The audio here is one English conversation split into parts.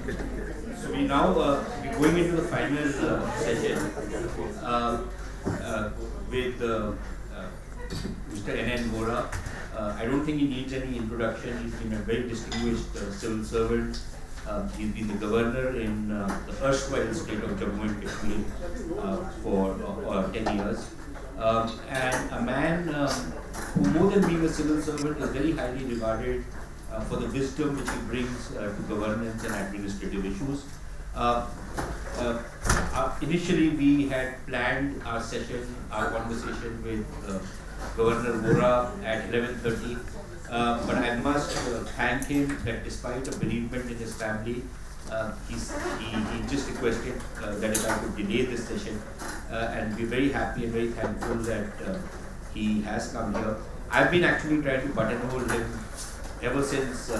So we now we're going into the final session with Mr. N. Vohra. I don't think he needs any introduction. He's been a very distinguished civil servant. He's been the governor in the erstwhile state of Jammu and Kashmir for 10 years. And a man who, more than being a civil servant, is very highly regarded for the wisdom which he brings to governance and administrative issues. Initially, we had planned our session, our conversation with Governor Vohra at 11:30, but I must thank him that despite a bereavement in his family, he just requested that if I could delay this session, and we're very happy and very thankful that he has come here. I've been actually trying to buttonhole him ever since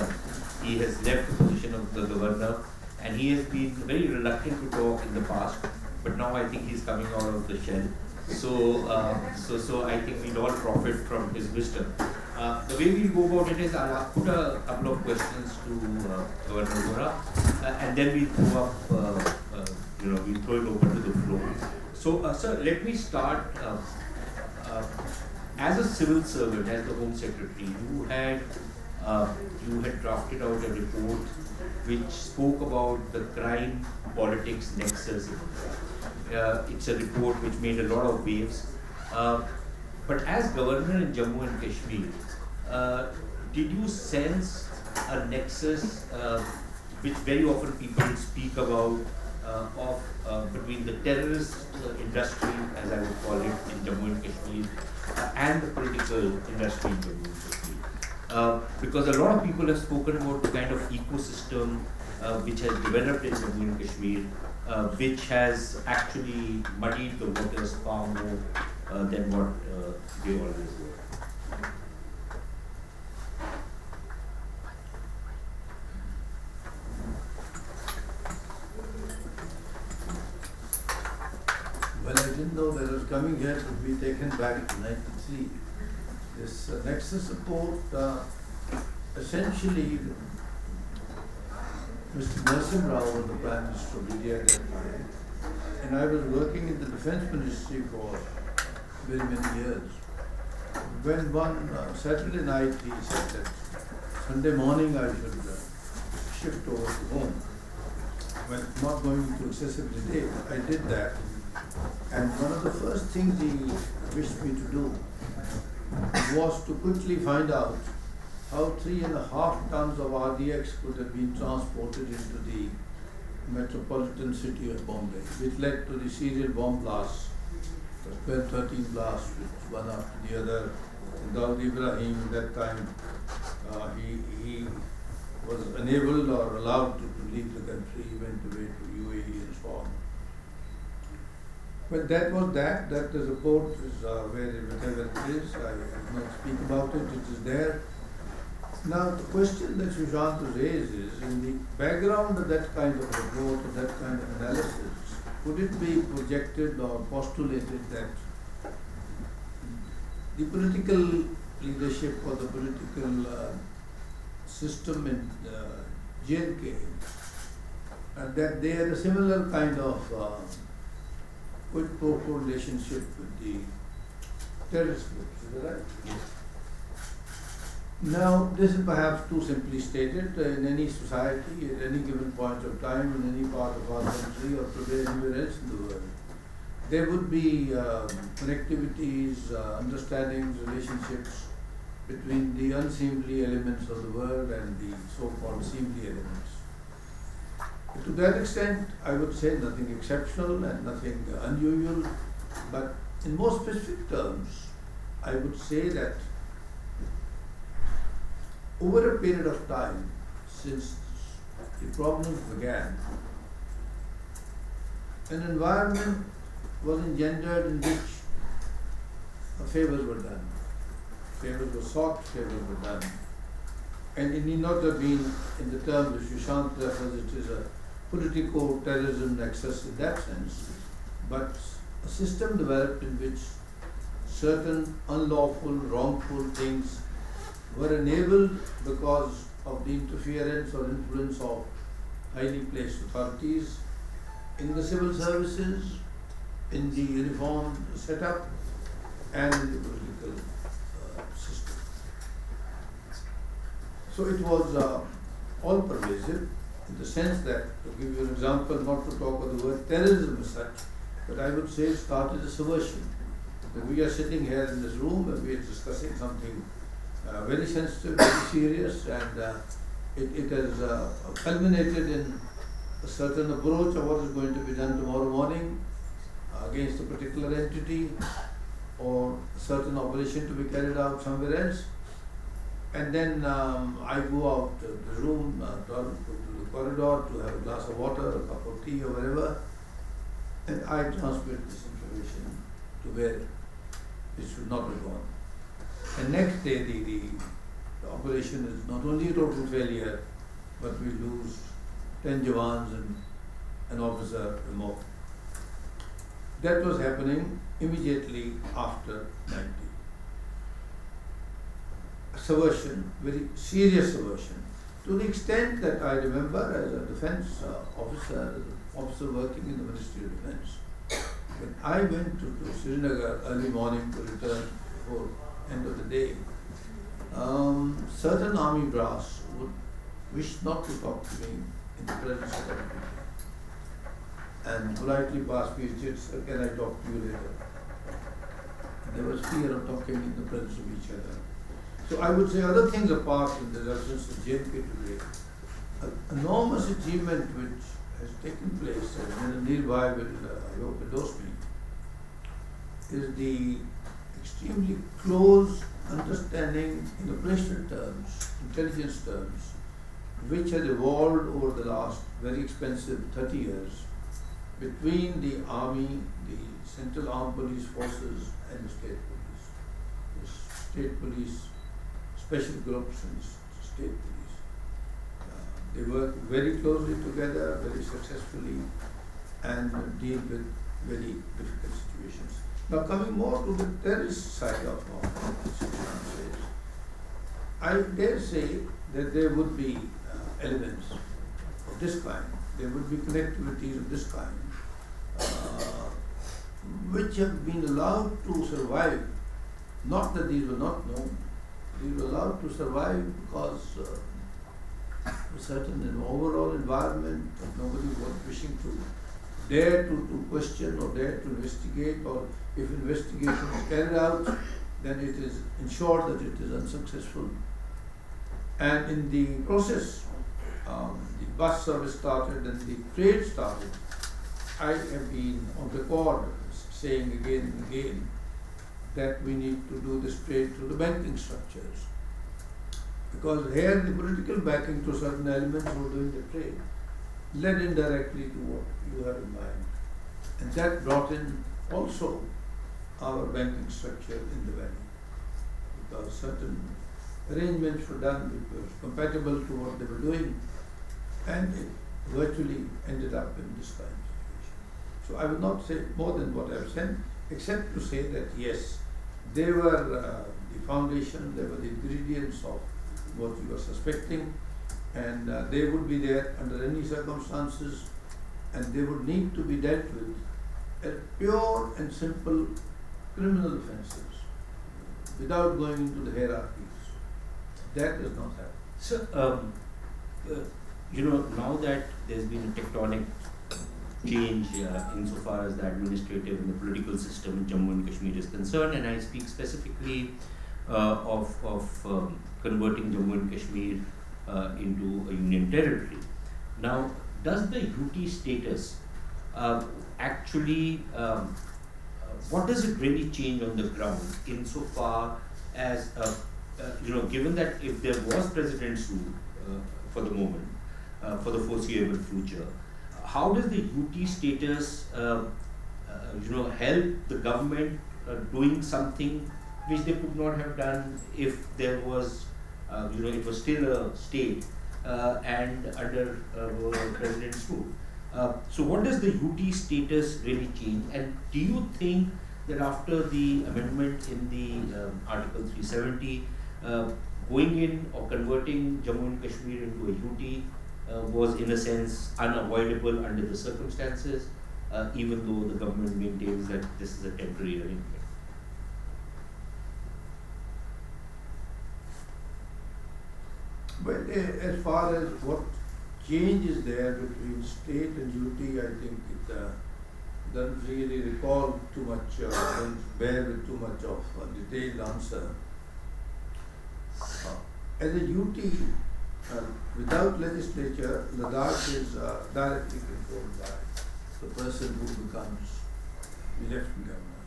he has left the position of the governor, and he has been very reluctant to talk in the past, but now I think he's coming out of the shell. So I think we'll all profit from his wisdom. The way we'll go about it is I'll put a couple of questions to Governor Vohra, and then we'll throw up, we'll throw it open to the floor. So, sir, let me start. As a civil servant, as the Home Secretary, you had drafted out a report which spoke about the crime politics nexus. It's a report which made a lot of waves. But as governor in Jammu and Kashmir, did you sense a nexus which very often people speak about between the terrorist industry, as I would call it, in Jammu and Kashmir, and the political industry in Jammu and Kashmir? Because a lot of people have spoken about the kind of ecosystem which has developed in Jammu and Kashmir, which has actually muddied the waters far more than what they always were. Well, I didn't know that I was coming here to be taken back to 93. This Nexus report, essentially, Mr. Narsim Rao was the Prime Minister of India at that time, and I was working in the Defence Ministry for very many years. When one Saturday night he said that Sunday morning I should shift over to home. Well, not going into excessive detail, I did that. And one of the first things he wished me to do was to quickly find out how 3.5 tons of RDX could have been transported into the metropolitan city of Bombay, which led to the serial bomb blasts, the 12-13 blasts, which one after the other. Dawood Ibrahim, that time, he was enabled or allowed to leave the country, he went away to UAE and so on. Well, that was that. That the report is whatever it is. I will not speak about it. It is there. Now, the question that Sushant raised is, in the background of that kind of report or that kind of analysis, could it be projected or postulated that the political leadership or the political system in J&K, that they had a similar kind of quid pro quo relationship with the terrorist groups, is that right? Yes. Now, this is perhaps too simply stated. In any society, at any given point of time, in any part of our country or today anywhere else in the world, there would be connectivities, understandings, relationships between the unseemly elements of the world and the so-called seemly elements. To that extent, I would say nothing exceptional and nothing unusual, but in more specific terms, I would say that over a period of time, since the problems began, an environment was engendered in which favors were done. Favors were sought, favors were done. And it need not have been in the terms which Sushant refers, it is a politico-terrorism nexus in that sense, but a system developed in which certain unlawful, wrongful things were enabled because of the interference or influence of highly placed authorities in the civil services, in the uniform setup, and in the political system. So it was all pervasive in the sense that, to give you an example, not to talk of the word terrorism as such, but I would say it started a subversion. That we are sitting here in this room and we are discussing something very sensitive, very serious, and it has culminated in a certain approach of what is going to be done tomorrow morning against a particular entity or a certain operation to be carried out somewhere else. And then I go out to the room, to the corridor to have a glass of water, a cup of tea or whatever, and I transmit this information to where it should not have gone. And next day the operation is not only a total failure, but we lose 10 Jawans and an officer or more. That was happening immediately after 90. Subversion, very serious subversion, to the extent that I remember as a defense officer, as an officer working in the Ministry of Defense, when I went to Srinagar early morning to return before end of the day, certain army brass would wish not to talk to me in the presence of other people, and politely passed me and said, "Sir, can I talk to you later?" And there was fear of talking in the presence of each other. So I would say, other things apart in the reference to JMK today, an enormous achievement which has taken place, and nearby will, I hope, endorse me, is the extremely close understanding in operational terms, intelligence terms, which has evolved over the last very expensive 30 years between the army, the Central Armed Police Forces and the state police. The state police, special groups and state police. They work very closely together, very successfully, and deal with very difficult situations. Now, coming more to the terrorist side of Sushant, I dare say that there would be elements of this kind, there would be connectivities of this kind, which have been allowed to survive. Not that these were not known, these were allowed to survive because a certain overall environment that nobody was wishing to dare to question or dare to investigate, or if investigation is carried out, then it is ensured that it is unsuccessful. And in the process, the bus service started and the trade started. I have been on record saying again and again that we need to do this trade through the banking structures. Because here the political backing to certain elements who are doing the trade led indirectly to what you have in mind. And that brought in also our banking structure in the valley. Because certain arrangements were done which were compatible to what they were doing, and it virtually ended up in this kind of situation. So I will not say more than what I have said, except to say that yes, they were the foundation, they were the ingredients of what you are suspecting, and they would be there under any circumstances, and they would need to be dealt with as pure and simple criminal offences without going into the hierarchies. That does not happen. So, now that there's been a tectonic change insofar as the administrative and the political system in Jammu and Kashmir is concerned, and I speak specifically of converting Jammu and Kashmir into a union territory. Now, does the UT status actually, what does it really change on the ground insofar as, given that if there was president's rule for the moment, for the foreseeable future, how does the UT status, help the government doing something which they could not have done if there was, it was still a state and under president's rule? So what does the UT status really change? And do you think that after the amendment in the Article 370, going in or converting Jammu and Kashmir into a UT was in a sense unavoidable under the circumstances, even though the government maintains that this is a temporary arrangement. Well, as far as what change is there between state and UT, I think it doesn't really recall too much, doesn't bear with too much of a detailed answer. As a UT, without legislature, Ladakh is directly controlled by the person who becomes the lieutenant governor.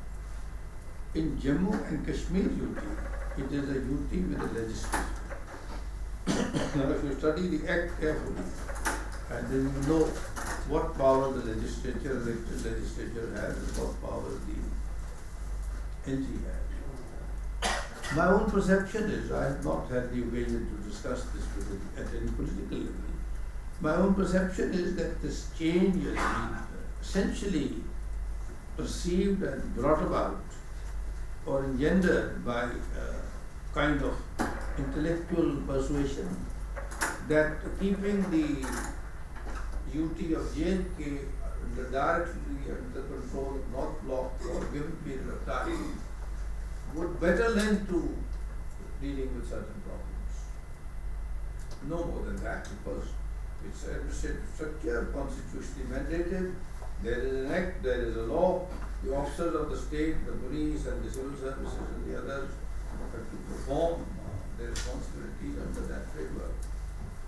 In Jammu and Kashmir UT, it is a UT with a legislature. Now, if you study the Act carefully, and then you know what power the legislature, elected legislature has, and what power the LG has. My own perception is, I have not had the occasion to discuss this at any political level. My own perception is that this change has been essentially perceived and brought about or engendered by kind of intellectual persuasion that keeping the UT of J&K directly under control of North Block for a given period of time would better lend to dealing with certain problems. No more than that, because it's an administrative structure, constitutionally mandated, there is an act, there is a law, the officers of the state, the police and the civil services and the others have to perform their responsibilities under that framework.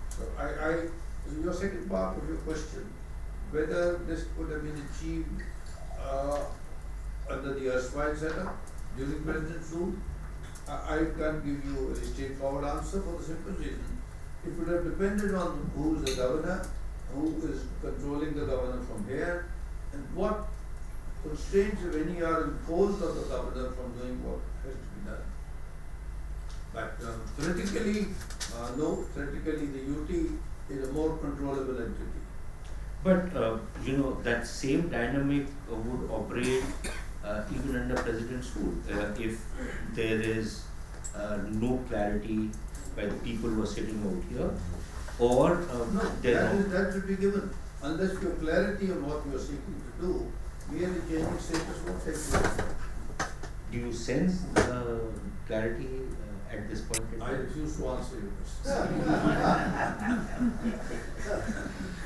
So your second part of your question, whether this could have been achieved under the erstwhile setup during President's rule, I can't give you a straightforward answer for the simple reason. It would have depended on who is the governor, who is controlling the governor from here, and what constraints, if any, are imposed on the governor from doing what has to be done. But theoretically, no, theoretically the UT is a more controllable entity. But that same dynamic would operate even under President's rule if there is no clarity by the people who are sitting out here, or that should be given. Unless you have clarity on what you are seeking to do, merely changing status won't take place. Do you sense clarity at this point in time? I refuse to answer your question.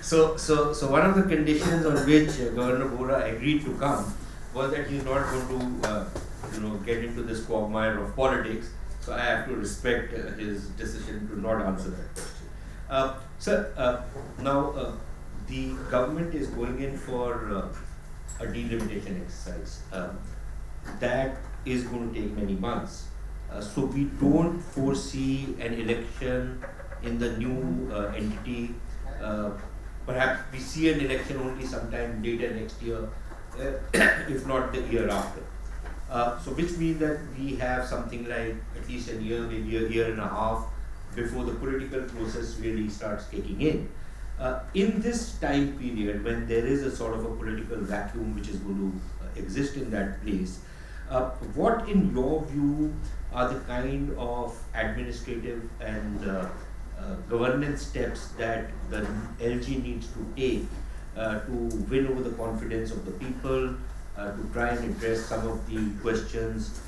So one of the conditions on which Governor Vohra agreed to come was that he's not going to get into this quagmire of politics. So I have to respect his decision to not answer that question. Sir, now the government is going in for a delimitation exercise. That is going to take many months. So we don't foresee an election in the new entity. Perhaps we see an election only sometime later next year, if not the year after. So which means that we have something like at least a year, maybe a year and a half before the political process really starts kicking in. In this time period, when there is a sort of a political vacuum which is going to exist in that place, what in your view are the kind of administrative and governance steps that the LG needs to take to win over the confidence of the people, to try and address some of the questions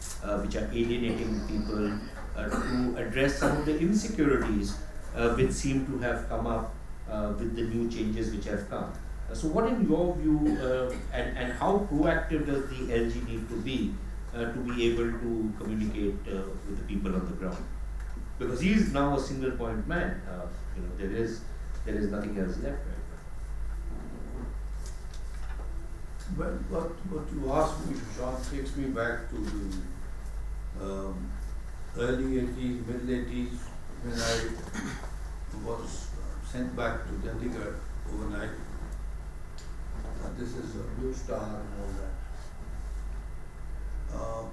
which are alienating people, to address some of the insecurities which seem to have come up with the new changes which have come. So what in your view and how proactive does the LG need to be able to communicate with the people on the ground? Because he is now a single point man. There is nothing else left right now. Well, what you asked me, Sushant, takes me back to the early 80s, middle 80s, when I was sent back to Chandigarh overnight. This is a Blue Star and all that.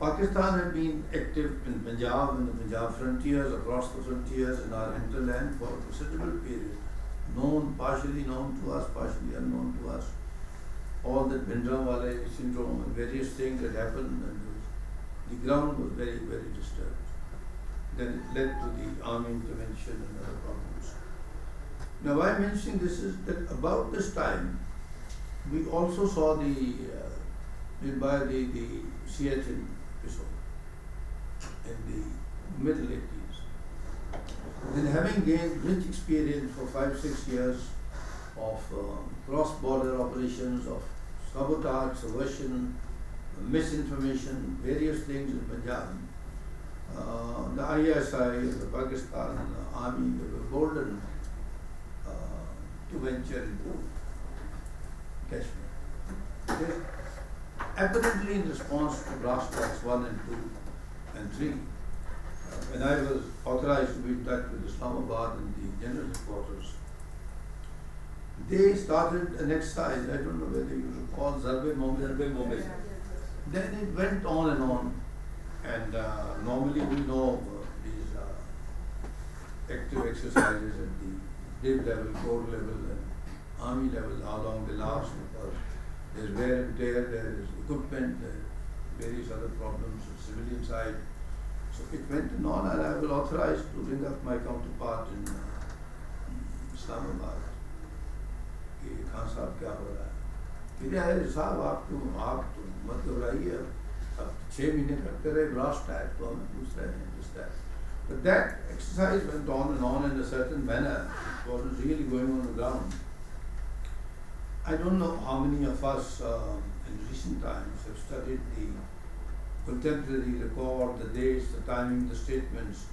Pakistan had been active in Punjab and the Punjab frontiers, across the frontiers in our hinterland for a considerable period. Partially known to us, partially unknown to us. All that Bhindranwale syndrome and various things that happened, and the ground was very, very disturbed. Then it led to the army intervention and other problems. Now, why I'm mentioning this is that about this time, we also saw the Siachen episode in the middle 80s. Then having gained rich experience for 5-6 years of cross-border operations, of sabotage, subversion, misinformation, various things in Punjab, the ISI, the Pakistan Army, they were boldened to venture into Kashmir. They, apparently in response to blast tracks 1 and 2 and 3, when I was authorized to be in touch with Islamabad and the general headquarters, they started an exercise, I don't know whether you recall, Zarbe Mohammed. Then it went on, and normally we know these active exercises at the div level, corps level, and army level, how long they last, because there's wear and tear, there is equipment, there are various other problems on the civilian side. So it went on, and I was authorized to ring up my counterpart in Islamabad. Khan साहब क्या हो रहा है? कि साहब आप तो मत घबराइए, अब 6 महीने करते रहे ब्लास्ट टाइप, तो हमें पूछ रहे हैं just that. But that exercise went on in a certain manner. It wasn't really going on the ground. I don't know how many of us in recent times have studied the contemporary record, the dates, the timing, the statements.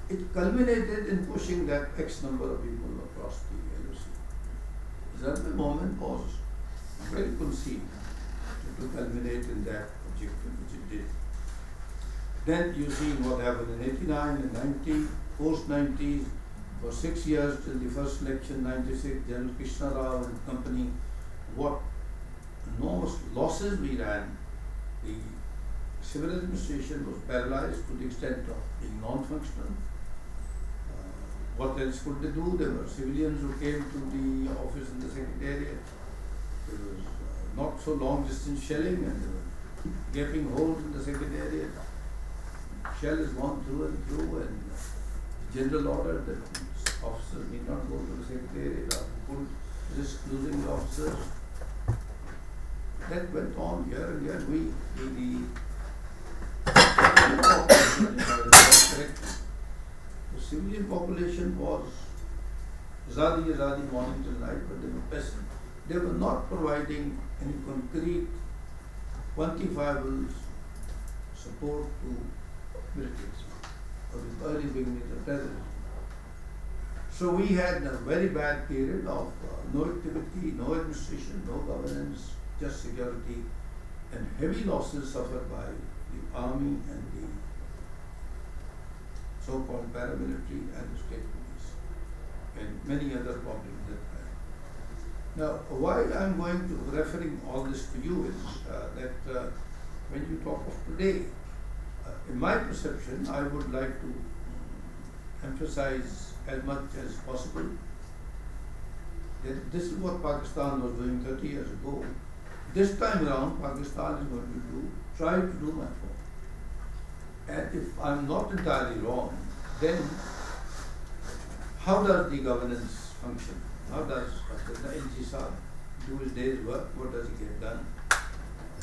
It culminated in pushing that X number of people across the LOC. That moment was very conceived to culminate in that objective, which it did. Then you see what happened in 89 and 90, post-90s, for 6 years till the first election, 96, General Krishna Rao and company, what enormous losses we ran. The civil administration was paralyzed to the extent of being non-functional. What else could they do? There were civilians who came to the office in the secretariat. There was not so long distance shelling, and they were gaping holes in the secretariat. Shell is gone through and through, and general order that officers need not go to the secretariat or could risk losing the officers. That went on year and year. The civilian population was Azadi morning till night, but they were peasant. They were not providing any concrete, quantifiable support to militants or the early beginnings of terrorism. So we had a very bad period of no activity, no administration, no governance, just security, and heavy losses suffered by the army and the so-called paramilitary and the state police, and many other problems that time. Now, why I'm going to referring all this to you is that when you talk of today, in my perception, I would like to emphasize as much as possible that this is what Pakistan was doing 30 years ago. This time around, Pakistan is going to try to do my part. And if I'm not entirely wrong, then how does the governance function? How does the NGSAB do his day's work? What does he get done?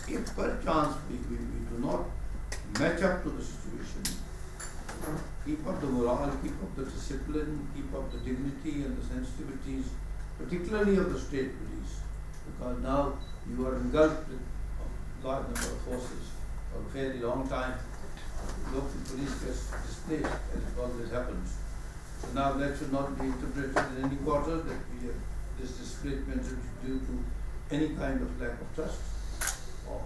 If perchance we do not match up to the situation, keep up the morale, keep up the discipline, keep up the dignity and the sensitivities, particularly of the state police, because now you are engulfed with a large number of forces for a fairly long time. Local police gets displaced, as it always happens. So now that should not be interpreted in any quarter that we have this displacement is due to any kind of lack of trust or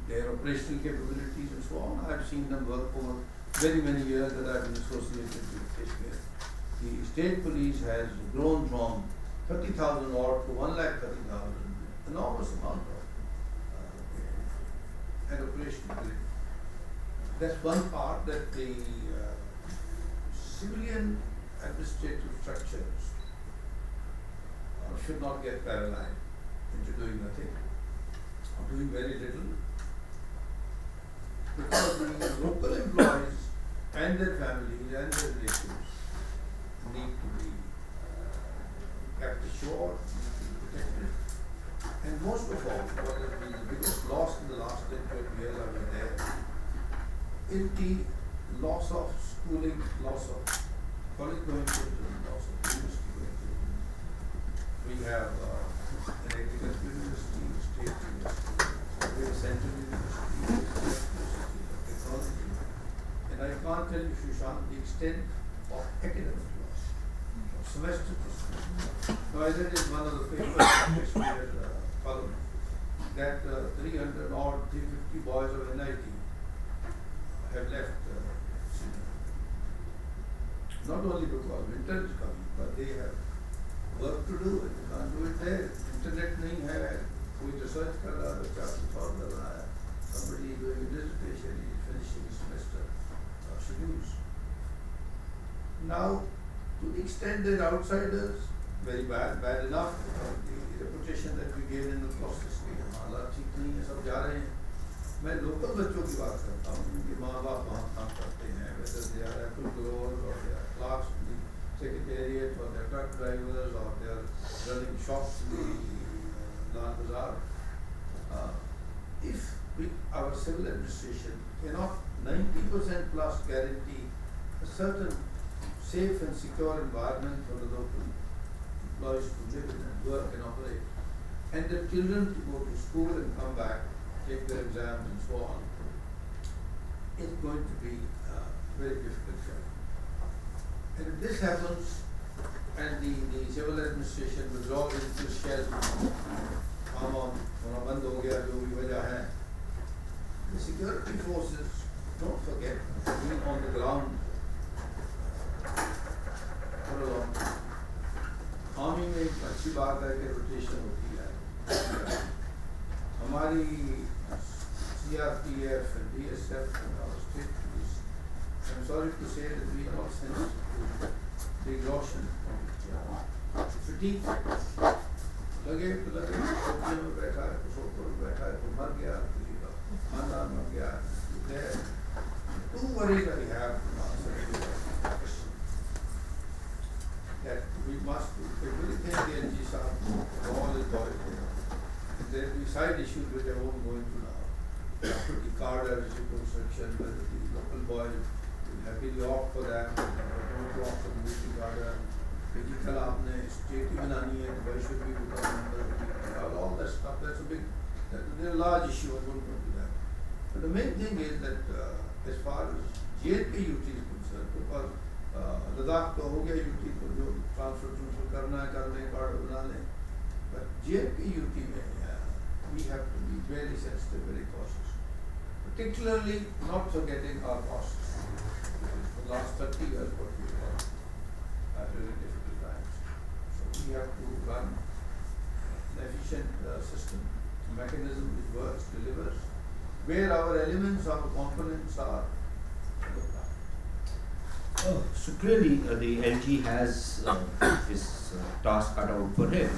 their operational capabilities and so on. I've seen them work over very many years that I've been associated with Kashmir. The state police has grown from 30,000 odd to 1,30,000, enormous amount of and operational ability. That's one part, that the civilian administrative structures should not get paralyzed into doing nothing or doing very little, because the local employees and their families and their relatives need to be kept ashore, needs to be protected. And most of all, what has been the biggest loss in the last 10, 20 years I've been there, is the loss of schooling, loss of college going children, loss of university going children. We have an agricultural university, state university, we have central university, technology. And I can't tell you, Sushant, the extent of academic loss, of semester to semester. Now, I read in one of the papers, Kashmir column, that 300 or 350 boys of NIT have left Srinagar. Not only because winter is coming, but they have work to do and they can't do it there. Internet नहीं है, कोई research कर रहा है, बच्चा कुछ और कर रहा है. Somebody doing a dissertation is finishing his semester schedules. Now, to the extent that outsiders, very bad enough, the reputation that we gain in the process की हालात ठीक नहीं है, सब जा रहे हैं. मैं लोकल बच्चों की बात करता हूँ, उनके माँ बाप वहाँ काम करते हैं, whether they are apple growers or they are clerks in the secretariat or they are truck drivers or they are running shops in the Lan Bazaar. If our civil administration cannot 90% plus guarantee a certain safe and secure environment for the local employees to live in and work and operate, and the children to go to school and come back, take their exams and so on, it's going to be very difficult job. And if this happens, and the civil administration withdraws into shell, the security forces, don't forget, being on the ground for a long time. Army में एक अच्छी बात है कि rotation होती है. हमारी CRPF and DSF and our state police, I'm sorry to say that we are all sensitive to the exhaustion of fatigue. लगे तो लगे, चौकियों में बैठा है, तो सोफे में बैठा है, तो मर गया, किसी का खानदान मर गया. Two worries that we have that we must do. We really think the NG Sahab, all is going on. There will be side issues which I won't go into now. The card reconstruction, whether the local boys will happily opt for that, don't go opt for the music card. Kal aapne state banani hai, why should we become member of the all that stuff, that's a big, that's a large issue, I won't go into that. But the main thing is that as far as JPUT is concerned, because Ladakh तो हो गया UT को जो transfer करना है कर लें, card बना लें, but JPUT में we have to be very sensitive, very cautious, particularly not forgetting our costs. For the last 30 years what we have done at really difficult times. So we have to run an efficient system, a mechanism which works, delivers, where our elements, our components are looked at. So clearly the LG has his task cut out for him.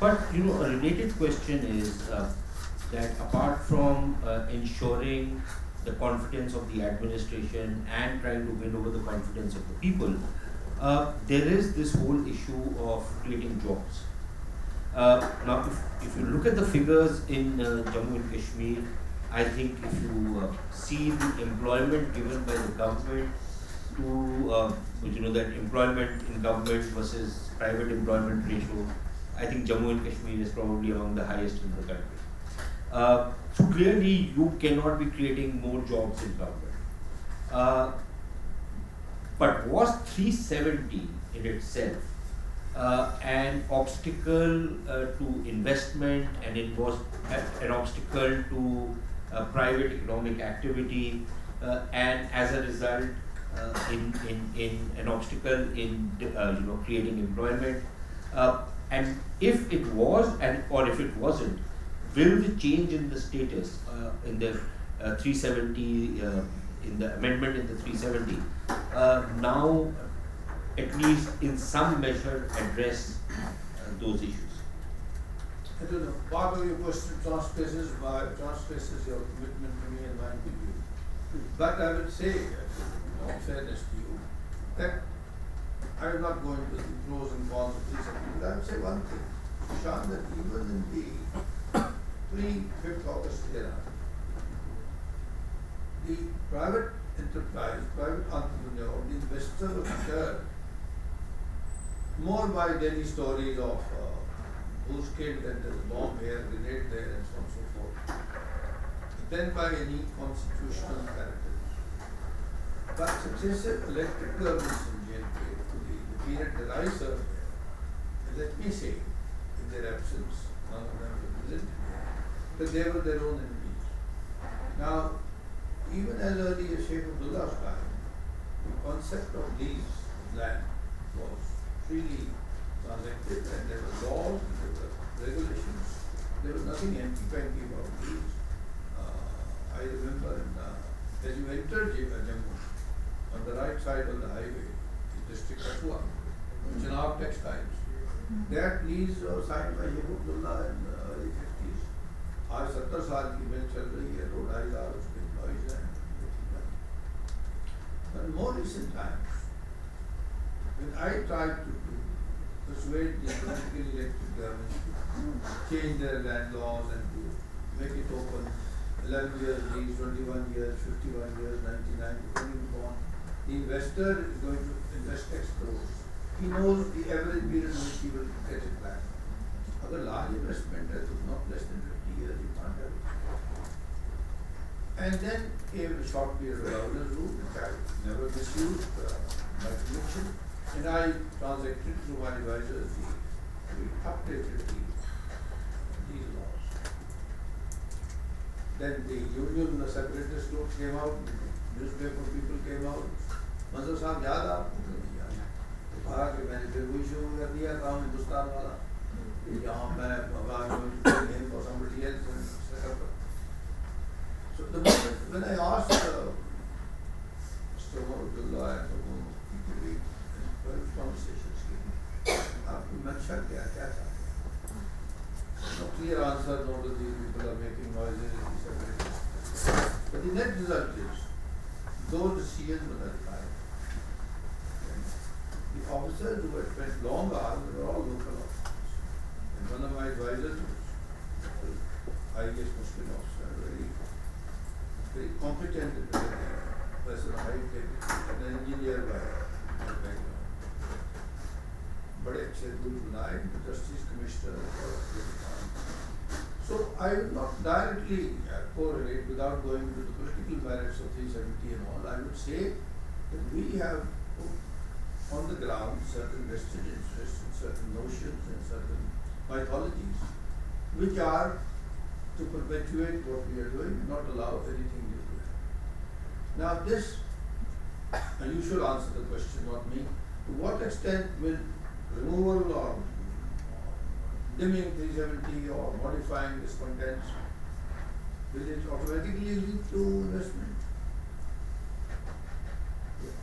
But a related question is that apart from ensuring the confidence of the administration and trying to win over the confidence of the people, there is this whole issue of creating jobs. Now, if you look at the figures in Jammu and Kashmir, I think if you see the employment given by the government to that employment in government versus private employment ratio, I think Jammu and Kashmir is probably among the highest in the country. So clearly you cannot be creating more jobs in government. But was 370 in itself an obstacle to investment, and it was an obstacle to private economic activity, and as a result in an obstacle in creating employment? And if it was, or if it wasn't, will the change in the status in the 370 in the amendment in the 370 now at least in some measure address those issues? I don't know. Part of your question transpresses your commitment to me and mine to you. But I would say, in all fairness to you, that I am not going to the pros and cons of these things, but I will say one thing, Sushant, that even in the pre-5th August era, the private enterprise, private entrepreneur, the investor was deterred more by daily stories of who's killed and there's a bomb here, grenade there, and so on and so forth, than by any constitutional character. But successive elected governments in JNK, the period that I served there, let me say, in their absence, none of them represented there, but they were their own enemies. Now, even as early as Sheikh Abdullah's time, the concept of lease land was freely transacted, and there were laws, there were regulations, there was nothing anti-banking about lease. I remember as you entered Jammu, on the right side of the highway, in district Kathua, Janab Textiles, that lease was signed by Sheikh Abdullah in the early 50s. आज 70 साल की मिल चल रही है, 2,500 उसके employees हैं. But in more recent times, when I tried to persuade the politically elected government to change their land laws and to make it open, 11 years lease, 21 years, 51 years, 99, depending upon, the investor is going to invest X crores. He knows the average period in which he will get it back. If a large investment is not less than 50 years, you can't have it. And then came the short period of governance rule, which I never misused my conviction, and I transacted through my advisors we updated these laws. Then the union, the separatist groups came out, newspaper people came out. Mansoor साहब याद आपको नहीं याद? तो कहा कि मैंने फिर वही शुरू कर दिया काम हिंदुस्तान वाला. यहाँ मैं name for somebody else and set up. So the moment when I asked Mr. Abdullah and the people in conversations, आपकी मंशा क्या था? No clear answer, no that these people are making noises, but the net result is, those decisions were ratified. The officers who had spent long hours were all local officers. And one of my advisors was IAS Muslim officer, very competent in the person high tech, an engineer by background. बड़े अच्छे rule बनाए, justice commissioner. So I will not directly correlate without going into the political merits of 370 and all. I would say that we have on the ground certain vested interests and certain notions and certain mythologies which are to perpetuate what we are doing, not allow anything new to happen. Now this, and you should answer the question, not me, to what extent will removal or dimming 370 or modifying its contents, will it automatically lead to investment?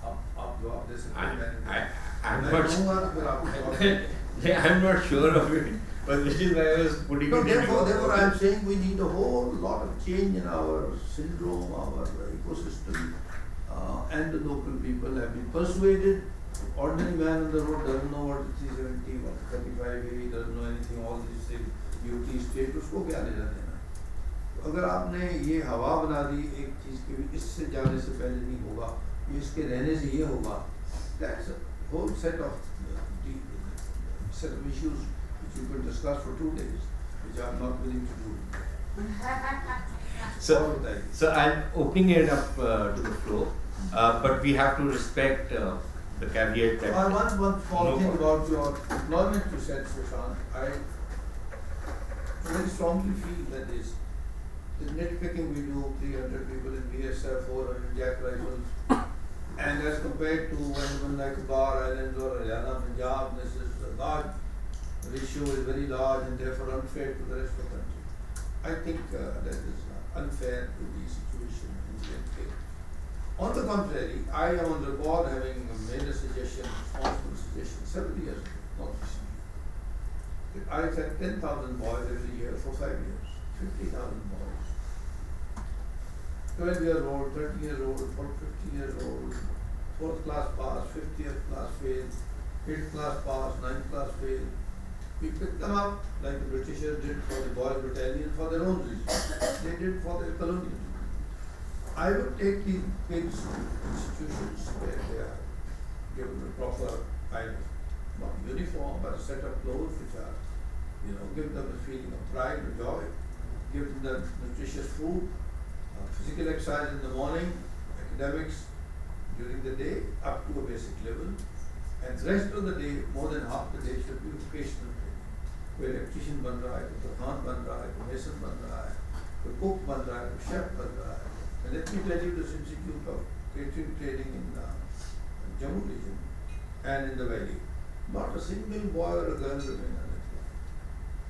I'm not sure of it, but which is why I was putting no, it therefore I am saying we need a whole lot of change in our syndrome, our ecosystem, and the local people have been persuaded. Ordinary man on the road doesn't know what 370, what 35A, he doesn't know anything, all these things, UT state, उसको क्या ले जाते हैं? अगर आपने ये हवा बना दी एक चीज़ की इससे जाने से पहले नहीं होगा, इसके रहने से ये होगा, that's a whole set of issues which you could discuss for 2 days, which I am not willing to do. So I'm opening it up to the floor, but we have to respect the caveat that. One small thing about your employment you said, Sushant. I very strongly feel that is the nitpicking we do, 300 people in BSF, 400 Jack rifles, and as compared to when like Bar Islands or Haryana, Punjab, this is a large ratio is very large and therefore unfair to the rest of the country. I think that is unfair to the situation in JNK. On the contrary, I am on record having made a suggestion, responsible suggestion, several years ago, not recently. I said 10,000 boys every year for 5 years, 50,000 boys. 12-year-old, 13-year-old, 15-year-old, 4th class pass, 50th class fail, 8th class pass, 9th class fail. We picked them up like the Britishers did for the Boys Battalion for their own reasons. They did for their colonial. I would take these kids to institutions where they are given a proper kind of, not uniform, but a set of clothes which are, give them a feeling of pride and joy, give them nutritious food, physical exercise in the morning, academics during the day up to a basic level, and the rest of the day, more than half the day, should be vocational training. कोई electrician बन रहा है, कोई प्रधान बन रहा है, कोई mason बन रहा है, कोई कुक बन रहा है, कोई शेफ बन रहा है. And let me tell you this Institute of Catering Training in Jammu region and in the valley, not a single boy or a girl remain unemployed.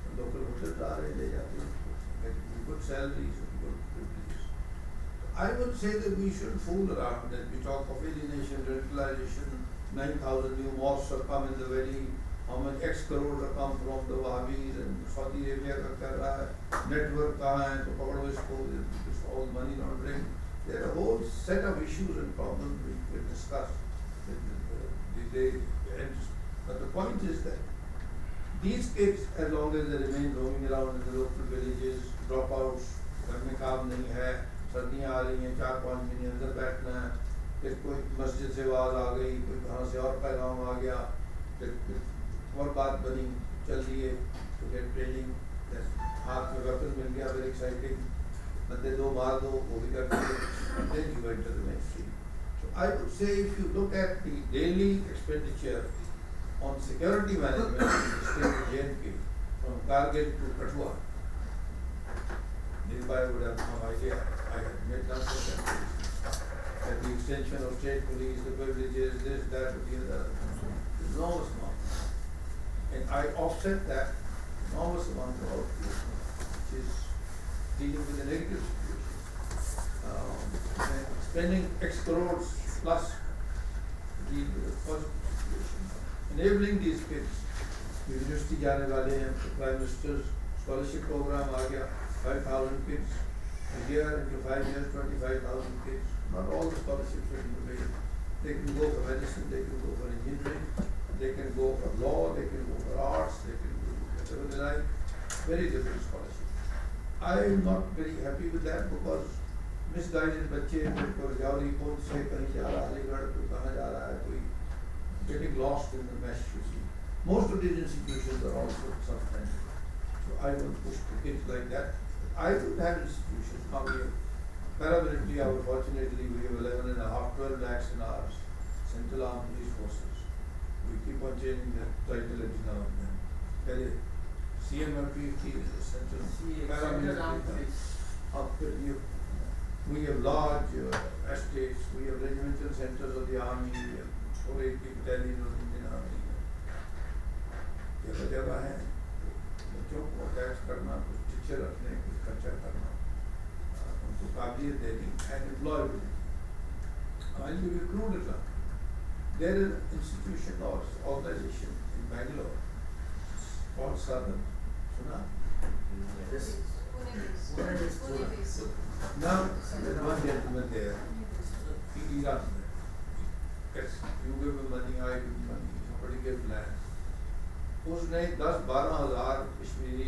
The local hotels are in there, getting good salaries and good privileges. I would say that we shouldn't fool around, that we talk of alienation, radicalization, 9,000 new mosques have come in the valley, how much X crores have come from the Wahhabis and Saudi Arabia ka kar raha hai, network kahan hai, to pakdo isko, this all money laundering. There are a whole set of issues and problems we will discuss. But the point is that these kids, as long as they remain roaming around in the local villages, dropouts, घर में काम नहीं है, सर्दियाँ आ रही हैं, 4-5 महीने अंदर बैठना है, फिर कोई मस्जिद से आवाज़ आ गई, कोई कहाँ से और पैगाम आ गया, फिर और बात बनी, चल दिए, to get training, हाथ में weapon मिल गया, very exciting, बंदे दो मार दो, वो भी कर दिए, then you enter the mainstream. So I would say if you look at the daily expenditure on security management in the state of J&K, from Kargil to Kathua, Nilbai would have some idea. I had made some that the extension of state police, the privileges, this, that, the other, enormous amount. And I offset that enormous amount of output, which is dealing with the negative situation. And spending X crores plus to deal with the positive situation. Enabling these kids, university जाने वाले हैं, Prime Minister's scholarship program आ गया, 5,000 kids a year, into 5 years, 25,000 kids. Not all the scholarships are innovative. They can go for medicine, they can go for engineering, they can go for law, they can go for arts, they can do whatever they like. Very different scholarship. I am not very happy with that because misguided बच्चे को रजौरी कौन से कहीं जा रहा है, अलीगढ़ कोई कहाँ जा रहा है, कोई getting lost in the mesh, you see. Most of these institutions are also substandard. So I don't push the kids like that. I would have institutions. Now we have paramilitary, fortunately we have 12 lakhs in our Central Armed Police Forces. We keep on changing the title every now and then. CMMPT is the Central Paramilitary outfit. We have large estates, we have regimental centers of the army, we have 480 battalions of the Indian Army. जगह जगह है, बच्चों को tax करना, कुछ teacher रखने, कुछ खर्चा करना, उनको काबिलियत देनी, and employability. I'll give you a crude example. There is an institution or organization in Bangalore called Southern. Suna? Yes. Now, there's one gentleman there. He runs it. Yes, you give him money, I give him money. Somebody gives land. उसने 10-12 हज़ार Kashmiri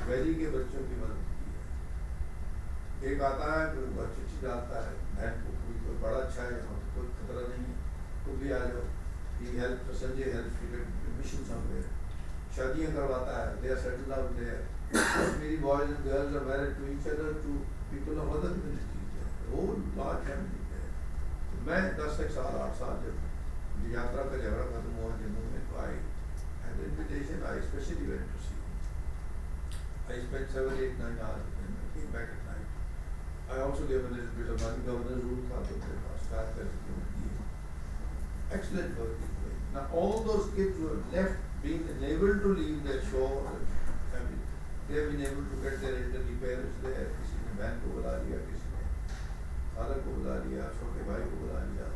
valley के बच्चों की मदद की है। एक आता है, फिर वो चिट्ठी डालता है, बहन को कोई बड़ा अच्छा है, यहाँ पे कोई खतरा नहीं है, तुम भी आ जाओ। He helps, Sanjay helps to get admission somewhere. शादियाँ करवाता है, they are settled out there. Kashmiri boys and girls are married to each other, to people of other communities there. The whole large family there. तो मैं 10 साल 8 साल जब यात्रा का झगड़ा खत्म हुआ जम्मू में, तो आई had an invitation, I especially went to see him. I spent 7, 8, 9 hours with him. I came back at night. I also gave a little bit of money. Governor's rule था तो मेरे पास कार पैसे दिए. Excellent work he's doing. Now all those kids who have left, being enabled to leave their shore and family, they have been able to get their elderly parents there. किसी ने बहन को बुला लिया, किसी ने father को बुला लिया, छोटे भाई को बुला लिया.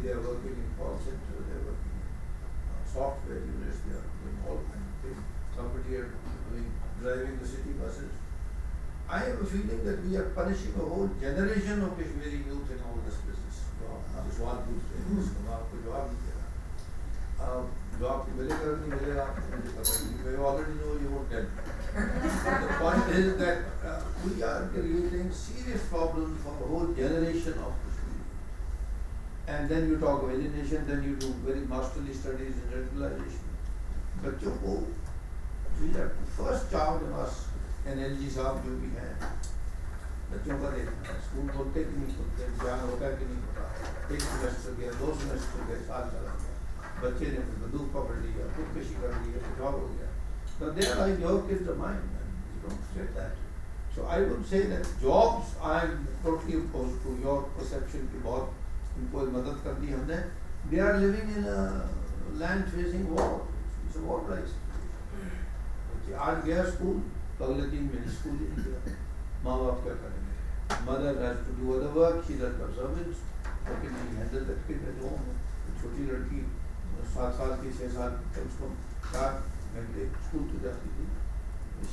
They are working in call center, they are working in software units, they are doing all kinds of things. Somebody are driving the city buses. I have a feeling that we are punishing a whole generation of Kashmiri youth in all this business. alienation of Kashmir. And then you talk of alienation, then you do very masterly studies in radicalization. बच्चों को first charge बस NLG साहब जो भी हैं बच्चों का देखना है स्कूल खोलते कि नहीं खोलते एग्जाम होता है कि नहीं होता एक सेमेस्टर गया 2 सेमेस्टर गए साल चला गया बच्चे ने बंदूक पकड़ लिया खुदकशी कर ली जॉब हो गया तो there like your kids the mind you don't say that so I would say that jobs I am totally opposed to your perception की बहुत इनको मदद कर दी हमने they are living in land facing war it's a war place आज गया school तो अगले 3 महीने स्कूल ही नहीं गया माँ बाप क्या करेंगे mother has to do other work she does her service लेकिन नहीं handle that kid at home छोटी लड़की 7 साल की 6 साल कम से कम 4 घंटे स्कूल तो जाती थी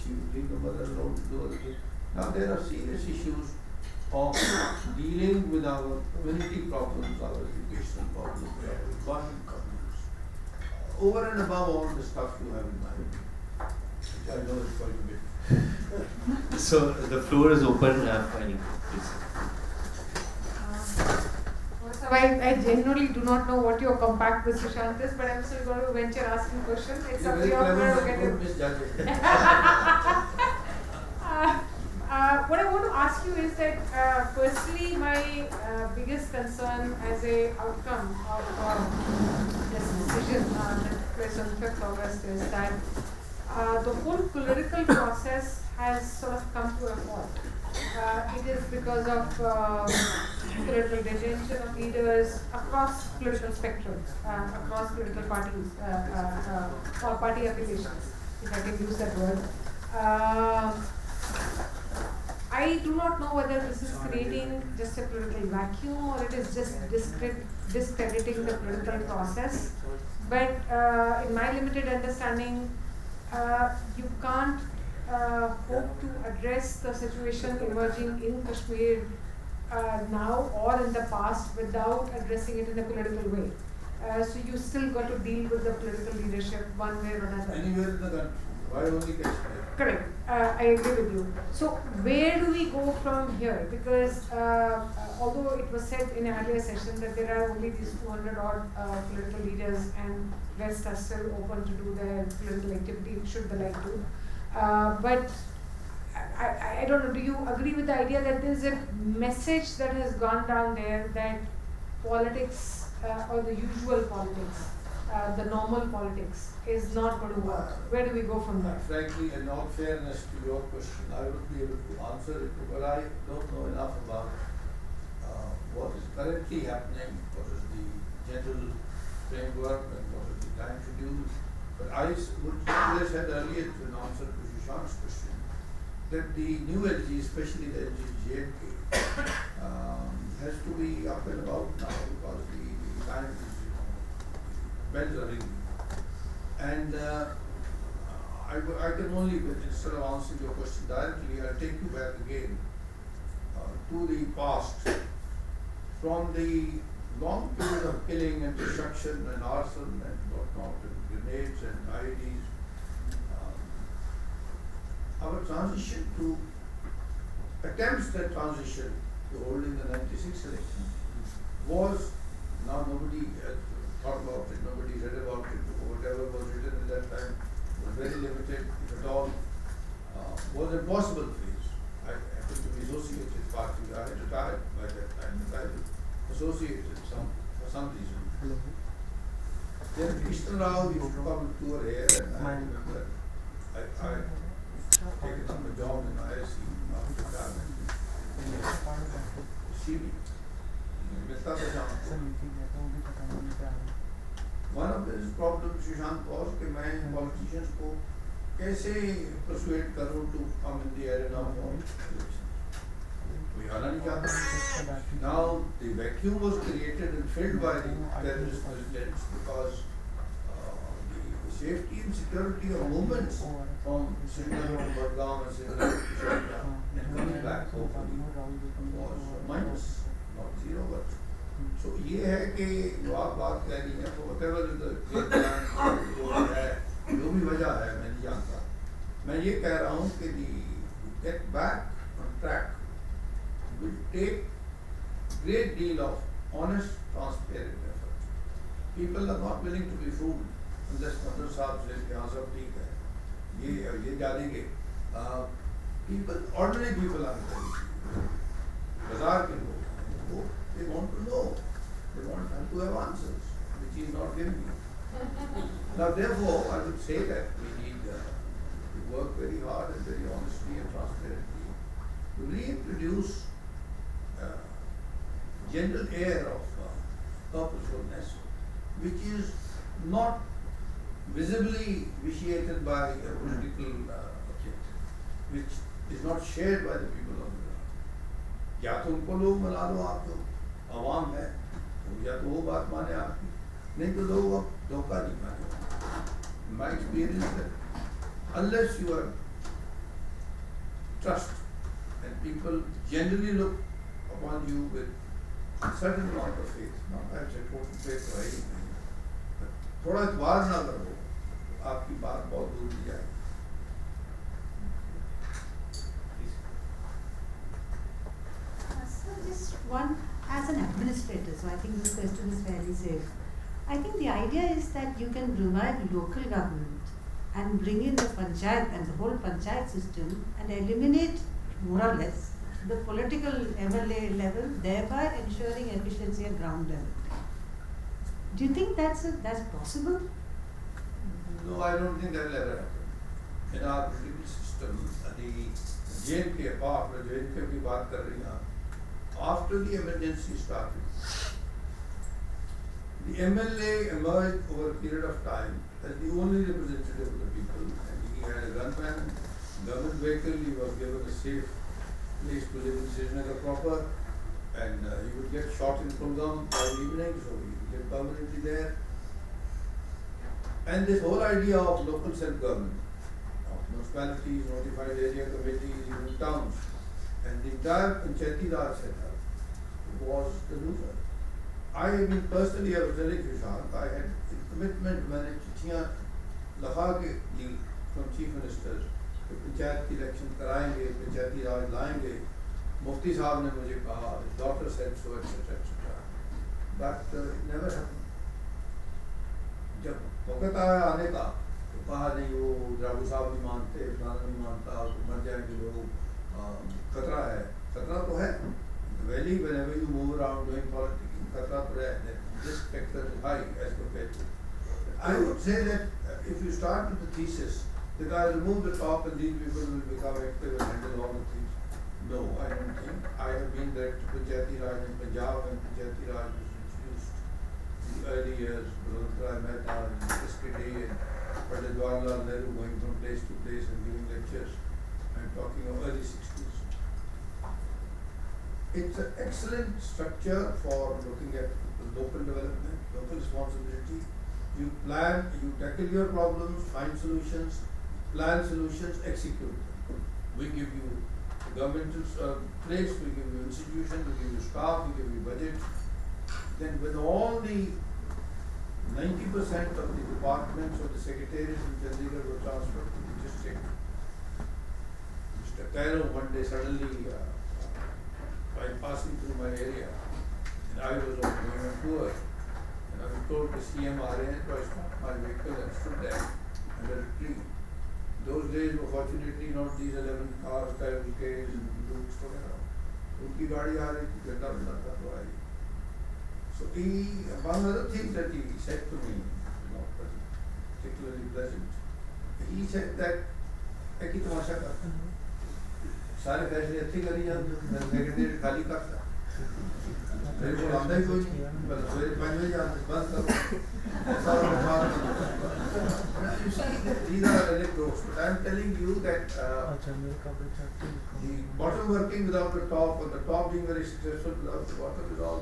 she would leave the mother alone to do other things now there are serious issues of dealing with our community problems, our educational problems, our employment problems, over and above all the stuff you have in mind. I know it's quite a bit. So the floor is open for any please. So I genuinely do not know what your compact with Sushant is, but I'm still going to venture asking questions. It's up to you to get it. What I want to ask you is that personally my biggest concern as a outcome of this decision that took place on 5th August is that the whole political process has sort of come to a halt. It is because of political detention of leaders across political spectrum, across political parties, or party affiliations, if I can use that word. I do not know whether this is creating just a political vacuum or it is just discrediting the political process. But in my limited understanding, you can't hope to address the situation emerging in Kashmir now or in the past without addressing it in a political way. So you still got to deal with the political leadership one way or another. Anywhere in the country. Why only Kashmir? Correct. I agree with you. So where do we go from here? Because although it was said in an earlier session that there are only these 200 odd political leaders and rest are still open to do their political activity should they like to. But I don't know, do you agree with the idea that there is a message that has gone down there that politics or the usual politics, the normal politics is not going to work? Where do we go from there? Frankly, in all fairness to your question, I would be able to answer it, but I don't know enough about what is currently happening, what is the general framework and what is the time schedule. But I would, as I said earlier in answer to Sushant's question, that the new LG, especially the LG has to be up and about now because the time is, bells are ringing. And I can only, instead of answering your question directly, I'll take you back again to the past. From the long period of killing and destruction and arson and whatnot, and grenades and IEDs, our transition to attempts at transition to holding the 96 election was, now nobody thought about it, nobody read about it, whatever was written at that time was very limited, if at all, was a possible phase. I happened to be associated with party, I had retired by that time, but I was associated for some reason. Then Krishna Rao used to come to tour here and I remember I taken up a job in ISC after retirement. CV. One of his problems, Sushant, was that I politicians को कैसे persuade करूँ to come in the arena of elections. कोई आना नहीं चाहता. Now the vacuum was created and filled by the terrorist presidents because the safety and security of movements from Srinagar to Badgaon and Srinagar to Srinagar and coming back hopefully was minus, not zero, but so ये है कि जो आप बात कह रही हैं, whatever the जो है, जो भी वजह है, मैं नहीं जानता. मैं ये कह रहा हूँ कि the get back on track will take great deal of honest, transparent effort. People are not willing to be fooled unless Mother Saab says, "Yeah, sab theek hai. Ye janeenge." People, ordinary people are very bazaar ke log, they want to know, they want to have answers, which he is not giving you. Now, therefore, I would say that we need to work very hard and very honestly and transparently to reintroduce general air of purposefulness, which is not visibly vitiated by a political objective, which is not shared by the people on the ground. या तो उनको लोग मना लो, आप तो आवाम है, या तो वो बात माने आपकी, नहीं तो लोग अब धोखा नहीं माने. My experience is that unless you have trust and people generally look upon you with a certain amount of faith, not I say total faith or anything, but थोड़ा इतवार ना करो, आपकी बात बहुत दूर नहीं जाएगी. So just one, as an administrator, so I think this question is fairly safe. I think the idea is that you can revive local government and bring in the panchayat and the whole panchayat system and eliminate more or less the political MLA level, thereby ensuring efficiency at ground level. Do you think that's possible? No, I don't think that will ever happen. In our political system, the J&K, apart from J&K की बात कर रही हैं, after the emergency started, the MLA emerged over a period of time as the only representative of the people, and he had a gunman, government vehicle, he was given a safe place to live in Srinagar proper, and he would get shot in Kulgam by evening, so he would get permanently there. And this whole idea of local self-government, of municipalities, notified area committees, even towns, and the entire Panchayati Raj setup was the loser. I mean, personally, I was telling Sushant, I had a commitment when चिट्ठियाँ लिखा के ली from chief ministers कि पंचायत की election कराएंगे, पंचायती राज लाएंगे. मुफ्ती साहब ने मुझे कहा, his daughter said so, etc., etc. But it never happened. जब वक़्त आया आने का, तो कहा नहीं वो द्राबू साहब नहीं मानते, फलाना नहीं मानता, तो मर जाएंगे लोग, खतरा है. खतरा तो है. Really, whenever you move around doing politics, खतरा तो है. This factor is high as compared to. I would say that if you start with the thesis that I remove the top and these people will become active and handle all the things. No, I don't think. I have been there to Panchayati Raj in Punjab when Panchayati Raj was introduced in the early years. Balwant Mehta and SKD and Pandit Jawaharlal Nehru going from place to place and giving lectures. I'm talking of early 60s. It's an excellent structure for looking at local development, local responsibility. You plan, you tackle your problems, find solutions, plan solutions, execute them. We give you governmental place, we give you institution, we give you staff, we give you budget. Then when all the 90% of the departments of the secretaries in Chandigarh were transferred to the district, Mr. Cairo one day suddenly, by passing through my area, and I was on going on tour, and I was told the CM RN, so I stopped my vehicle and stood there under a tree. Those days were fortunately not these 11 cars, cavalcades and Dukes, whatever. Unki gaadi aa rahi thi, ganda banda tha to aayi. So he, among other things that he said to me, not particularly pleasant, he said that, "Ek tamasha karta." सारे फैसले अच्छी करी जाते, मैं secretary खाली करता, मेरे को आंदा ही कोई नहीं, बस सवेरे 5 बजे आते, बंद करो, ऐसा और बात नहीं. You see, these are anecdotes, but I am telling you that the bottom working without the top, or the top being very successful without the bottom is all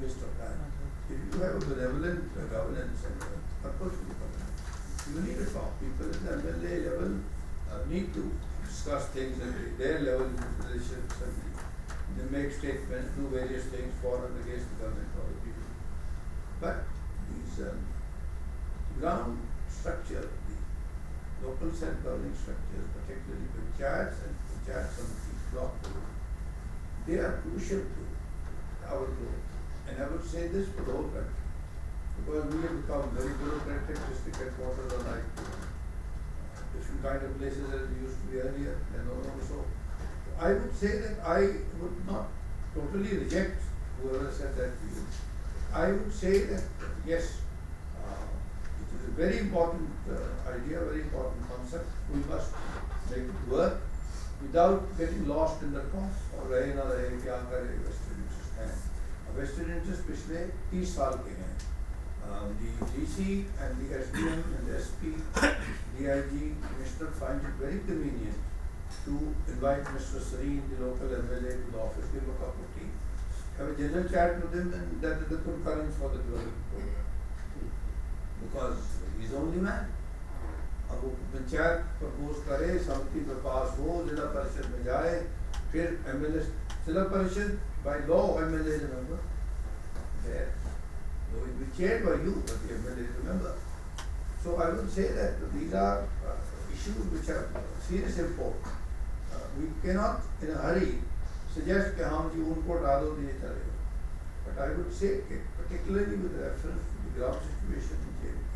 waste of time. If you have a benevolent governance and purposeful governance, you need a top. People at the MLA level need to discuss things at their level in the legislative assembly. They make statements, do various things for and against the government or the people. But these ground structure, the local self-governing structures, particularly panchayats and panchayat committees, block boards, they are crucial to say this for the whole country. Because we have become very bureaucratic, district headquarters are like different kind of places as we used to be earlier, and so. I would say that I would not totally reject whoever said that to you. I would say that yes, it is a very important idea, very important concept. We must make it work without getting lost in the cost or रहे ना रहे क्या करे vested interest हैं. Vested interest पिछले 30 साल के हैं. The DC and the SDM and the SP, DIG, Commissioner find it very convenient to invite Mr. Sareen, the local MLA, to the office, give a cup of tea, have a general chat with him, and that is the concurrence for the development program. Because he is the only man. अब वो panchayat propose करे, समिति में पास हो, जिला परिषद में जाए, फिर MLA, जिला परिषद by law MLA is a member. There, though it will be chaired by you, but the MLA is a member. So I would say that these are issues which are serious import. We cannot in a hurry suggest कि हम जी उनको डालो दिए चलेगा. But I would say, particularly with reference to the ground situation in JNK,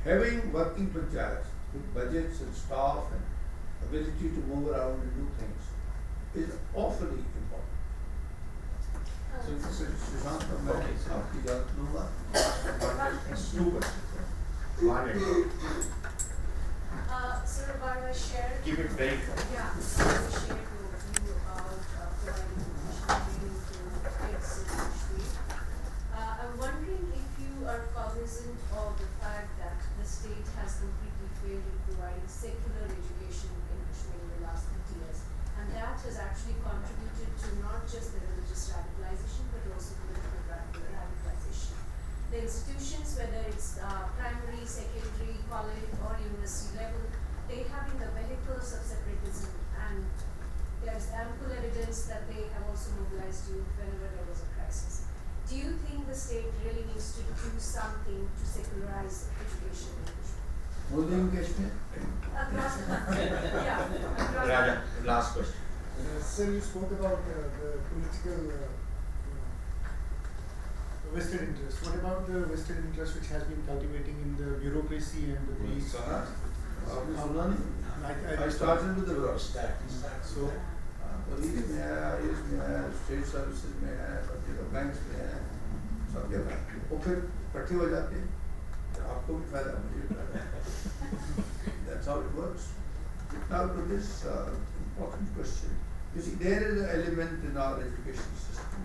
having working panchayats with budgets and staff and ability to move around and do things is awfully important. So Sushant, मैं आपकी इजाज़त लूँगा. Two questions. One and two. Sir, I share. Keep it very short. Yeah, I share your view about providing information to kids in Kashmir. I'm wondering if you are cognizant of the fact that the state has completely failed in providing secular education in Kashmir in the last 30 years, and that has actually contributed to not just the religious radicalization but also political radicalization. The institutions, whether it's primary, secondary, college or university level, they have been the vehicles of separatism, and there is ample evidence that they have also mobilized youth whenever there was a crisis. Do you think the state really needs to do something to secularize education in Kashmir? Only in Kashmir? Across the country. Yeah. Across Raja, last question. Sir, you spoke about the political vested interest. What about the vested interest which has been cultivating in the bureaucracy and the police? I started with the worst. So, police में है, IAS में है, state services में है, banks में है, सब जगह है. वो फिर इकट्ठे हो जाते हैं. आपको भी फायदा, मुझे भी फायदा. That's how it works. Now to this important question. You see, there is an element in our education system,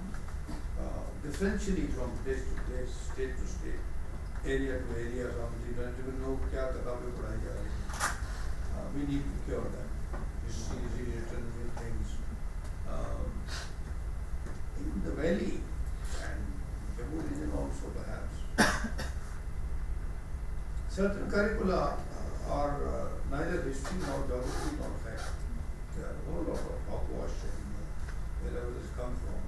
differentially from place to place, state to state, area to area, we don't even know क्या किताबें पढ़ाई जा रही हैं. We need to cure that. History is written with things. In the valley and Jammu region also perhaps, certain curricula are neither history nor geography nor fact. There are a whole lot of hogwash wherever this comes from.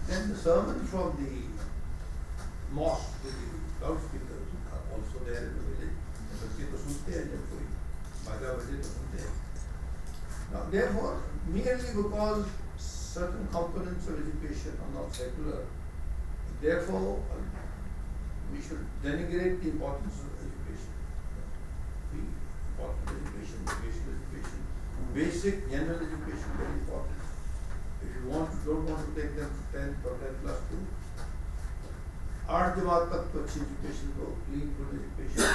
Then the sermon from the mosque with the loudspeakers are also there in the village. बच्चे तो सुनते हैं जब कोई बाजा बजे तो सुनते हैं. Now therefore, merely because certain components of education are not secular, therefore we should denigrate the importance of education. The importance of education, vocational education, basic general education very important. If you don't want to take them to 10th or 10 plus 2, 8 जमात तक तो अच्छी education को, clean good education,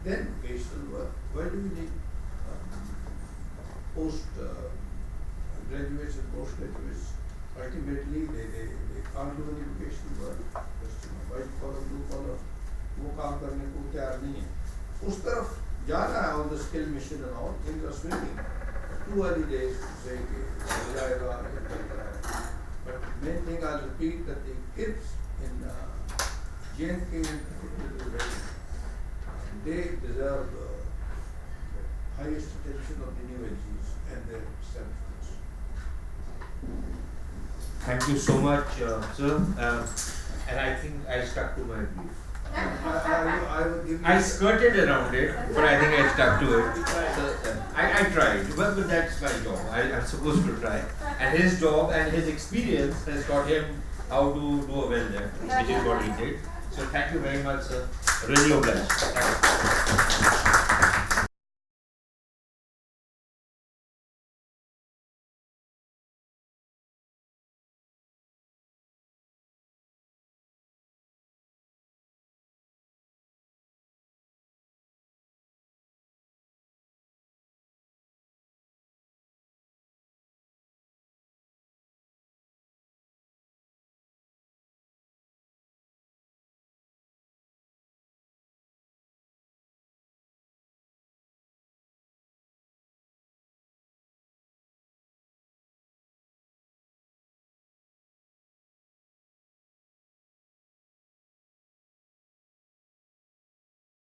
then vocational work. Why do we need post graduates and postgraduates? Ultimately, they can't do any vocational work. White collar, blue collar, वो काम करने को तैयार नहीं है. उस तरफ जा रहा है on the skill mission and all, things are swinging. Too early days to say कि हो जाएगा या चल रहा है. But main thing I'll repeat that the kids in JNK in particular, they deserve the highest attention of the new ages and their establishments. Thank you so much, sir. And I think I stuck to my view. I would give you I skirted around it, but I think I stuck to it. So, I tried, but that's my job. I'm supposed to try. And his job and his experience has taught him how to do a well there, which is what he did. So thank you very much, sir. Really obliged. Thank you.